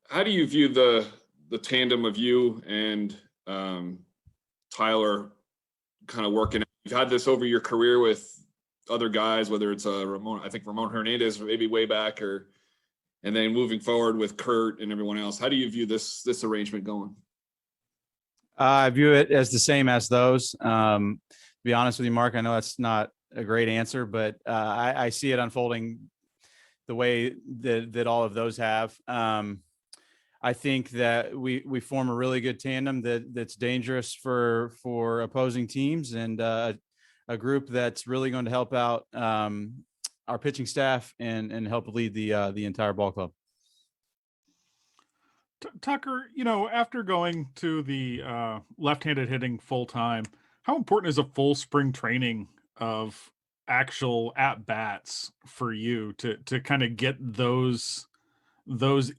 How do you view the tandem of you and um, Tyler kind of working? You've had this over your career with other guys, whether it's Ramon, I think Ramon Hernandez, maybe way back, and then moving forward with Kurt and everyone else. How do you view this arrangement going? I view it as the same as those. To be honest with you, Mark, I know that's not a great answer, but I see it unfolding the way that all of those have. I think that we form a really good tandem that's dangerous for opposing teams, and a group that's really going to help out our pitching staff and help lead the entire ball club. Tucker, after going to the left-handed hitting full time, how important is a full spring training of actual at bats for you to kind of get those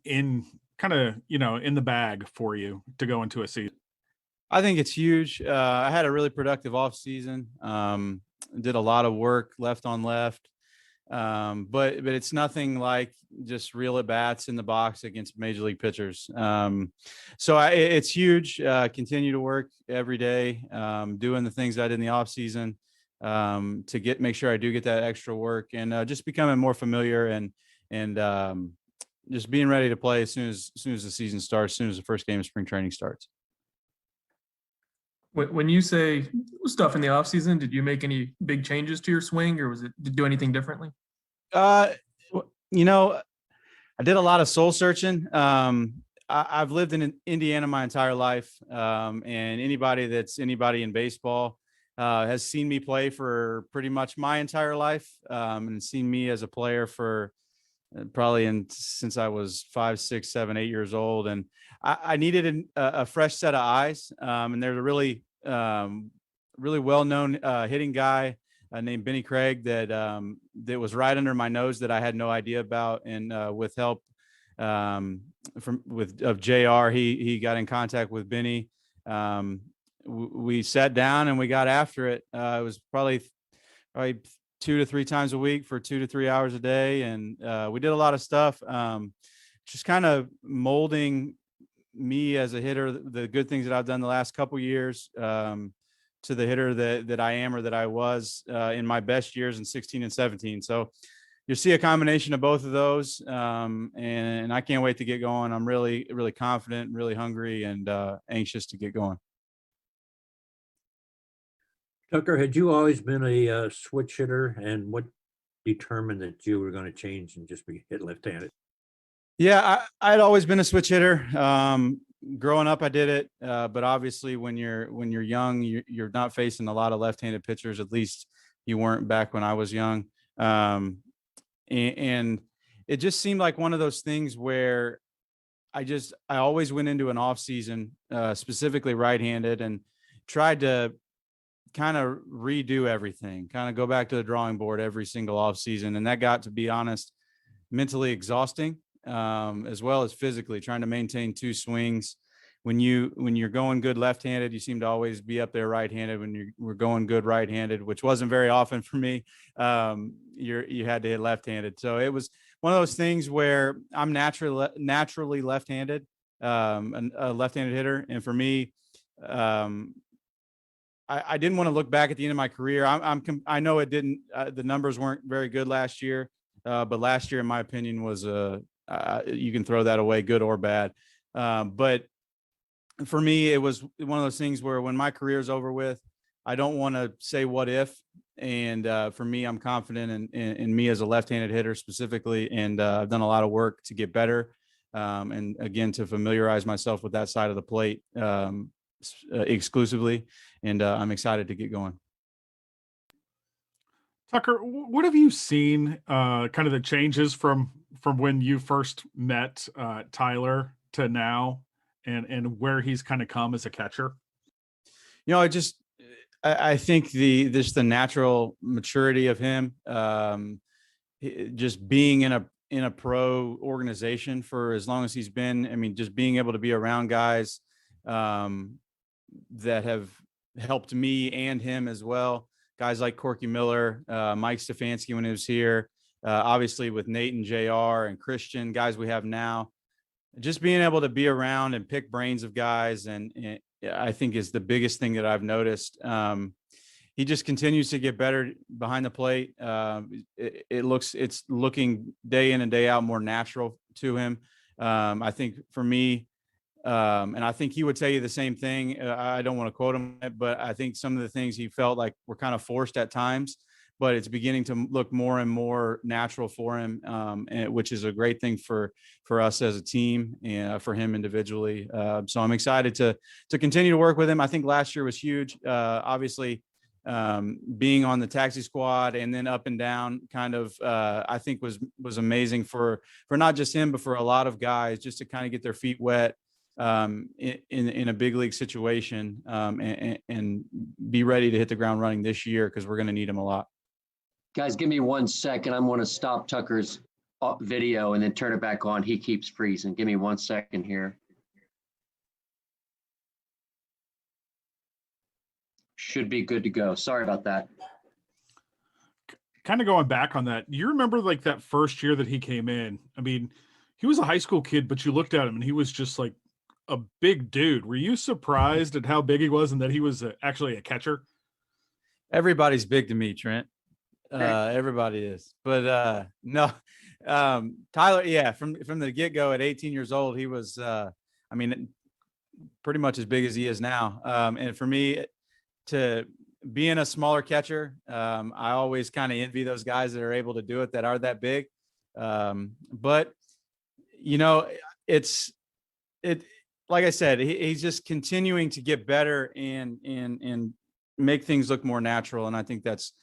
in kind of in the bag for you to go into a season? I think it's huge. I had a really productive off season. Did a lot of work left on left. But it's nothing like just real at bats in the box against major league pitchers. So it's huge. Continue to work every day, doing the things I did in the off season to make sure I do get that extra work, and just becoming more familiar and just being ready to play as soon as the season starts, as soon as the first game of spring training starts. When you say stuff in the off season, did you make any big changes to your swing, or did you do anything differently? Uh, I did a lot of soul searching. I've lived in Indiana my entire life, and anybody in baseball has seen me play for pretty much my entire life, and seen me as a player for probably since I was 5, 6, 7, 8 years old, and I needed a fresh set of eyes. And there's a really well-known hitting guy named Benny Craig that was right under my nose that I had no idea about, and with help of JR, he got in contact with Benny. We sat down and we got after it. It was probably 2 to 3 times a week for 2 to 3 hours a day, and we did a lot of stuff, just kind of molding me as a hitter, the good things that I've done the last couple years, to the hitter that I am, or that I was in my best years in 16 and 17. So you'll see a combination of both of those, and I can't wait to get going. I'm really, really confident, really hungry, and anxious to get going. Tucker, had you always been a switch hitter, and what determined that you were going to change and just be hit left-handed? Yeah, I'd always been a switch hitter. Growing up, I did it, but obviously, when you're young, you're not facing a lot of left-handed pitchers. At least you weren't back when I was young, and it just seemed like one of those things where I always went into an off season, specifically right-handed, and tried to kind of redo everything, kind of go back to the drawing board every single off season, and that got, to be honest, mentally exhausting. As well as physically, trying to maintain 2 swings. When you're going good left-handed, you seem to always be up there right-handed. When you were going good right-handed, which wasn't very often for me, you had to hit left-handed. So it was one of those things where I'm naturally left-handed, a left-handed hitter, and for me, I didn't want to look back at the end of my career. I know it didn't. The numbers weren't very good last year, but last year, in my opinion, was you can throw that away, good or bad. But for me, it was one of those things where when my career is over with, I don't want to say what if. And for me, I'm confident in me as a left-handed hitter specifically. And I've done a lot of work to get better. And again, to familiarize myself with that side of the plate exclusively. And I'm excited to get going. Tucker, what have you seen kind of the changes from when you first met Tyler to now, and where he's kind of come as a catcher? I think the natural maturity of him, just being in a pro organization for as long as he's been. I mean, just being able to be around guys that have helped me and him as well. Guys like Corky Miller, Mike Stefanski when he was here, obviously with Nate and JR and Christian, guys we have now. just being able to be around and pick brains of guys, and I think is the biggest thing that I've noticed. He just continues to get better behind the plate. It's looking day in and day out more natural to him. I think for me, and I think he would tell you the same thing. I don't want to quote him, but I think some of the things he felt like were kind of forced at times, but it's beginning to look more and more natural for him, which is a great thing for us as a team and for him individually. So I'm excited to continue to work with him. I think last year was huge. Obviously, being on the taxi squad and then up and down kind of, I think was amazing for not just him, but for a lot of guys, just to kind of get their feet wet in a big league situation, and be ready to hit the ground running this year, because we're going to need him a lot. Guys, give me 1 second. I'm going to stop Tucker's video and then turn it back on. He keeps freezing. Give me 1 second here. Should be good to go. Sorry about that. Kind of going back on that, you remember like that first year that he came in? I mean, he was a high school kid, but you looked at him and he was just like a big dude. Were you surprised at how big he was and that he was actually a catcher? Everybody's big to me, Trent. Everybody is, but no, Tyler, yeah, from the get-go at 18 years old, he was, I mean, pretty much as big as he is now. And for me, to being a smaller catcher, I always kind of envy those guys that are able to do it, that are that big. But you know, like I said, he's just continuing to get better and make things look more natural. And I think that's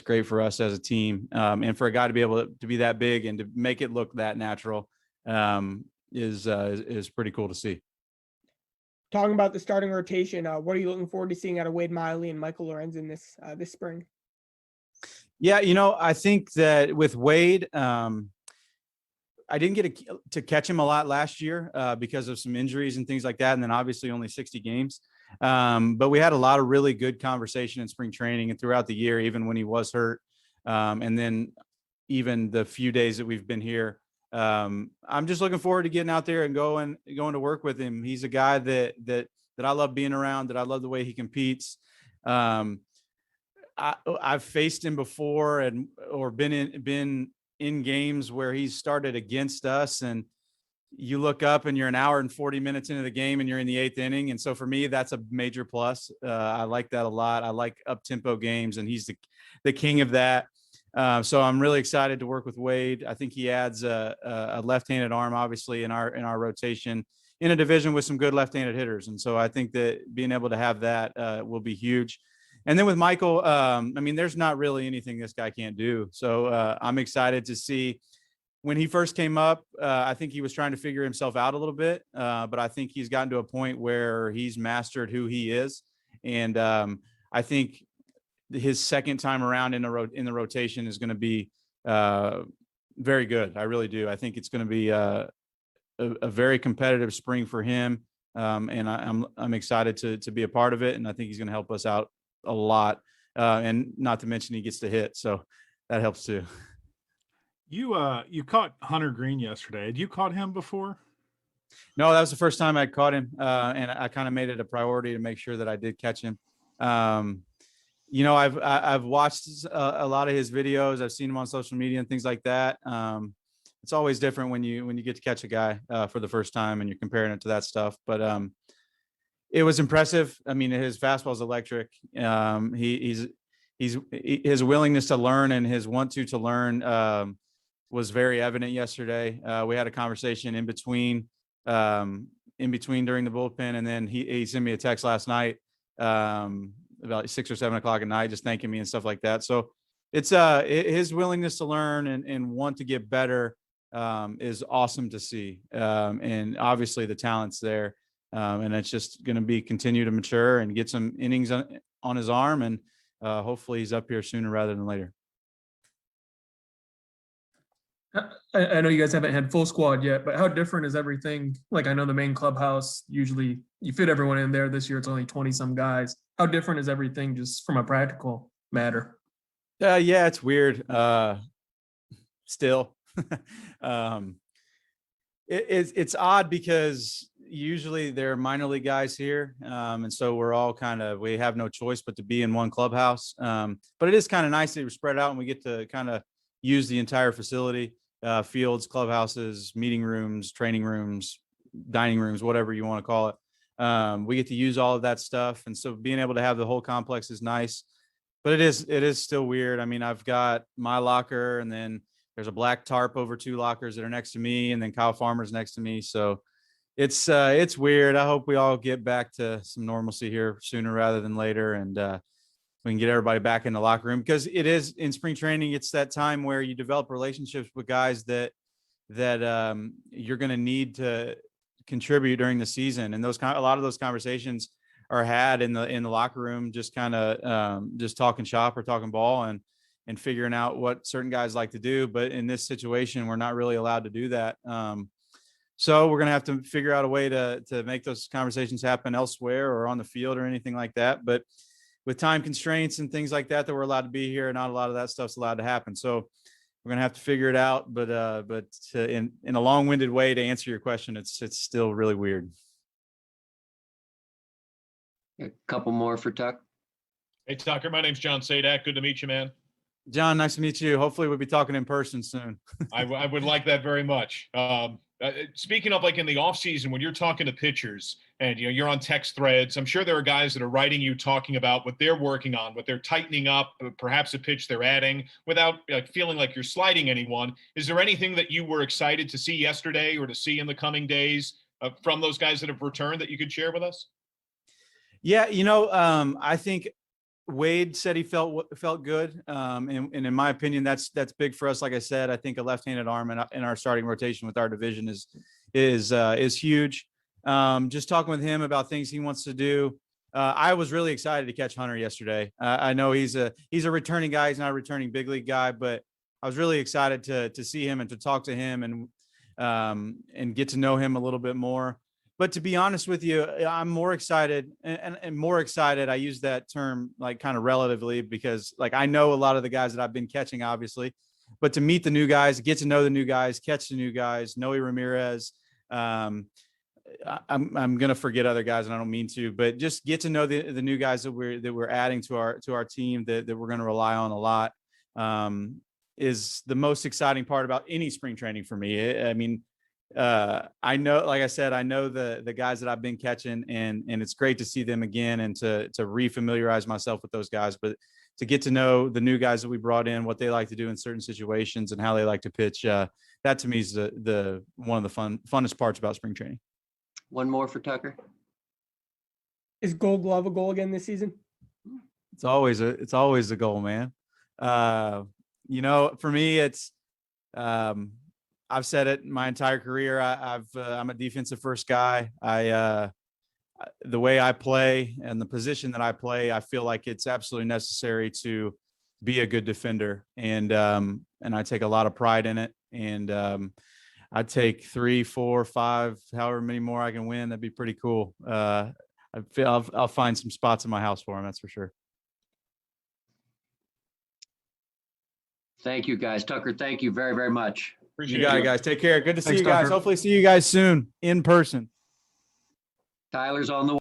great for us as a team. And for a guy to be able to be that big and to make it look that natural, is pretty cool to see. Talking about the starting rotation, what are you looking forward to seeing out of Wade Miley and Michael Lorenzen this spring? Yeah, you know, I think that with Wade, I didn't get to catch him a lot last year because of some injuries and things like that. And then obviously only 60 games. But we had a lot of really good conversation in spring training and throughout the year, even when he was hurt. And then even the few days that we've been here, I'm just looking forward to getting out there and going to work with him. He's a guy that I love being around, that I love the way he competes. I've faced him before or been in games where he's started against us, and you look up and you're an hour and 40 minutes into the game and you're in the 8th inning. And so for me, that's a major plus. I like that a lot. I like up-tempo games, and he's the king of that. So I'm really excited to work with Wade. I think he adds a left-handed arm, obviously, in our rotation in a division with some good left-handed hitters. And so I think that being able to have that will be huge. And then with Michael, I mean, there's not really anything this guy can't do. So I'm excited to see. When he first came up, I think he was trying to figure himself out a little bit, but I think he's gotten to a point where he's mastered who he is. And I think his second time around in the rotation is going to be very good. I really do. I think it's going to be a very competitive spring for him, and I'm excited to be a part of it. And I think he's going to help us out a lot, and not to mention he gets to hit, so that helps too. You caught Hunter Green yesterday. Had you caught him before? No, that was the first time I'd caught him, and I kind of made it a priority to make sure that I did catch him. You know, I've watched a lot of his videos. I've seen him on social media and things like that. It's always different when you get to catch a guy for the first time and you're comparing it to that stuff. But it was impressive. I mean, his fastball is electric. His willingness to learn and his want to learn was very evident yesterday. We had a conversation in between during the bullpen, and then he sent me a text last night about 6 or 7 o'clock at night, just thanking me and stuff like that. So it's his willingness to learn and want to get better is awesome to see. And obviously the talent's there, and it's just going to be continue to mature and get some innings on his arm, and hopefully he's up here sooner rather than later. I know you guys haven't had full squad yet, but how different is everything? Like, I know the main clubhouse, usually you fit everyone in there. This year it's only 20 some guys. How different is everything just from a practical matter? Yeah, it's weird. Still, It's odd because usually there are minor league guys here. And so we're all we have no choice but to be in one clubhouse. But it is kind of nice that we're spread out and we get to kind of use the entire facility, fields, clubhouses, meeting rooms, training rooms, dining rooms, whatever you want to call it. We get to use all of that stuff. And so being able to have the whole complex is nice, but it is still weird. I mean, I've got my locker, and then there's a black tarp over 2 lockers that are next to me, and then Kyle Farmer's next to me. So it's weird. I hope we all get back to some normalcy here sooner rather than later, and we can get everybody back in the locker room, because it is in spring training. It's that time where you develop relationships with guys that you're going to need to contribute during the season, and a lot of those conversations are had in the locker room, just just talking shop or talking ball and figuring out what certain guys like to do. But in this situation, we're not really allowed to do that. So we're going to have to figure out a way to make those conversations happen elsewhere or on the field or anything like that. But with time constraints and things like that we're allowed to be here, not a lot of that stuff's allowed to happen. So we're going to have to figure it out. But in a long-winded way to answer your question, it's still really weird. A couple more for Tuck. Hey, Tucker, my name's John Sadak. Good to meet you, man. John, nice to meet you. Hopefully we'll be talking in person soon. I would like that very much. Speaking of, like, in the off season, when you're talking to pitchers and you're on text threads, I'm sure there are guys that are writing you talking about what they're working on, what they're tightening up, perhaps a pitch they're adding, without feeling like you're slighting anyone. Is there anything that you were excited to see yesterday or to see in the coming days from those guys that have returned that you could share with us? Yeah, I think Wade said he felt good. And in my opinion, that's big for us. Like I said, I think a left-handed arm in our starting rotation with our division is huge. Just talking with him about things he wants to do. I was really excited to catch Hunter yesterday. I know he's a returning guy. He's not a returning big league guy, but I was really excited to see him and to talk to him and get to know him a little bit more. But to be honest with you, I'm more excited and more excited. I use that term like kind of relatively, because like I know a lot of the guys that I've been catching, obviously, but to meet the new guys, get to know the new guys, catch the new guys, Noe Ramirez. I'm gonna forget other guys, and I don't mean to, but just get to know the new guys that we're adding to our team that we're going to rely on a lot. Is the most exciting part about any spring training for me. I mean, I know, like I said, I know the guys that I've been catching, and it's great to see them again and to refamiliarize myself with those guys, but to get to know the new guys that we brought in, what they like to do in certain situations and how they like to pitch. That to me is the one of the funnest parts about spring training. One more for Tucker. Is Gold Glove a goal again this season? It's always a goal, man. For me, it's, I've said it my entire career. I'm a defensive first guy. The way I play and the position that I play, I feel like it's absolutely necessary to be a good defender. And I take a lot of pride in it. And I take 3, 4, 5, however many more I can win. That'd be pretty cool. I feel I'll find some spots in my house for him. That's for sure. Thank you, guys. Tucker, thank you very, very much. Appreciate You got it. it, guys. Take care. Good to see Thanks, you guys. Tucker. Hopefully see you guys soon in person. Tyler's on the